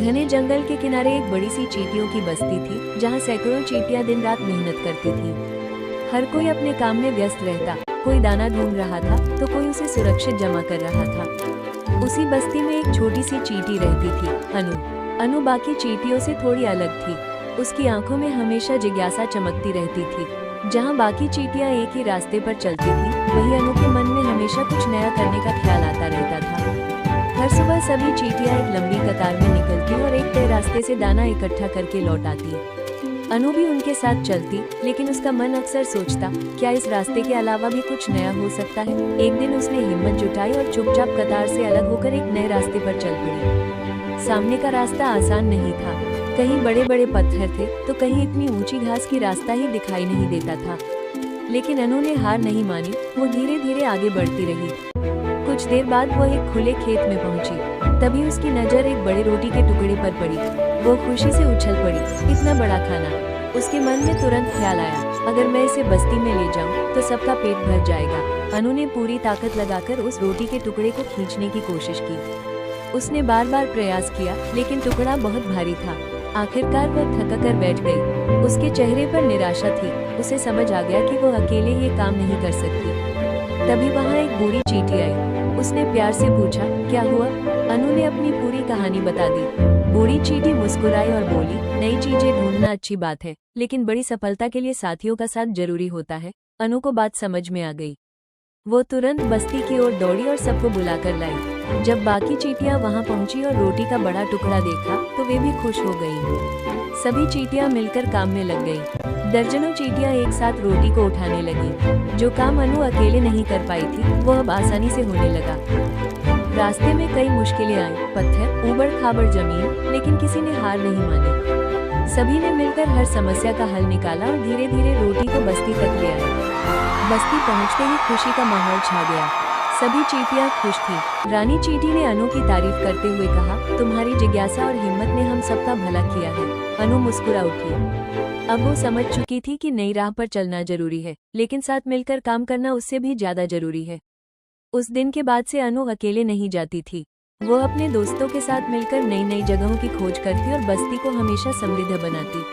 घने जंगल के किनारे एक बड़ी सी चींटियों की बस्ती थी, जहाँ सैकड़ों चींटियां दिन रात मेहनत करती थी। हर कोई अपने काम में व्यस्त रहता, कोई दाना ढूंढ रहा था तो कोई उसे सुरक्षित जमा कर रहा था। उसी बस्ती में एक छोटी सी चींटी रहती थी, अनु। अनु बाकी चींटियों से थोड़ी अलग थी। उसकी आंखों में हमेशा जिज्ञासा चमकती रहती थी। जहाँ बाकी चींटियां एक ही रास्ते पर चलती थी, वहीं अनु के मन में हमेशा कुछ नया करने का ख्याल आता रहता था। हर सुबह सभी चींटियां एक लंबी कतार में निकलती और एक तय रास्ते से दाना इकट्ठा करके लौट आती। अनु भी उनके साथ चलती, लेकिन उसका मन अक्सर सोचता, क्या इस रास्ते के अलावा भी कुछ नया हो सकता है। एक दिन उसने हिम्मत जुटाई और चुपचाप कतार से अलग होकर एक नए रास्ते पर चल पड़ी। सामने का रास्ता आसान नहीं था, कहीं बड़े बड़े पत्थर थे तो कहीं इतनी ऊंची घास की रास्ता ही दिखाई नहीं देता था। लेकिन अनु ने हार नहीं मानी, वो धीरे धीरे आगे बढ़ती रही। कुछ देर बाद वो एक खुले खेत में पहुंची। तभी उसकी नजर एक बड़े रोटी के टुकड़े पर पड़ी। वो खुशी से उछल पड़ी, इतना बड़ा खाना। उसके मन में तुरंत ख्याल आया, अगर मैं इसे बस्ती में ले जाऊं तो सबका पेट भर जाएगा। अनु ने पूरी ताकत लगाकर उस रोटी के टुकड़े को खींचने की कोशिश की। उसने बार बार प्रयास किया, लेकिन टुकड़ा बहुत भारी था। आखिरकार वो थक कर बैठ गई। उसके चेहरे पर निराशा थी। उसे समझ आ गया कि वो अकेले ये काम नहीं कर सकती। तभी वहाँ एक बूढ़ी चींटी आई। उसने प्यार से पूछा, क्या हुआ? अनु ने अपनी पूरी कहानी बता दी। बूढ़ी चींटी मुस्कुराई और बोली, नई चीजें ढूंढना अच्छी बात है, लेकिन बड़ी सफलता के लिए साथियों का साथ जरूरी होता है। अनु को बात समझ में आ गई। वो तुरंत बस्ती की ओर दौड़ी और सबको बुलाकर लाई। जब बाकी चींटियां वहां पहुंची और रोटी का बड़ा टुकड़ा देखा तो वे भी खुश हो गईं। सभी चींटियां मिलकर काम में लग गईं। दर्जनों चींटियां एक साथ रोटी को उठाने लगीं। जो काम अनु अकेले नहीं कर पाई थी, वो अब आसानी से होने लगा। रास्ते में कई मुश्किलें आई, पत्थर, ऊबड़-खाबड़ जमीन, लेकिन किसी ने हार नहीं मानी। सभी ने मिलकर हर समस्या का हल निकाला और धीरे धीरे रोटी को बस्ती तक ले आए। बस्ती पहुंचते ही खुशी का माहौल छा गया। सभी चींटियां खुश थीं। रानी चींटी ने अनु की तारीफ करते हुए कहा, तुम्हारी जिज्ञासा और हिम्मत ने हम सबका भला किया है। अनु मुस्कुरा उठी। अब वो समझ चुकी थी कि नई राह पर चलना जरूरी है, लेकिन साथ मिलकर काम करना उससे भी ज्यादा जरूरी है। उस दिन के बाद से अनु अकेले नहीं जाती थी। वो अपने दोस्तों के साथ मिलकर नई नई जगहों की खोज करती और बस्ती को हमेशा समृद्ध बनाती।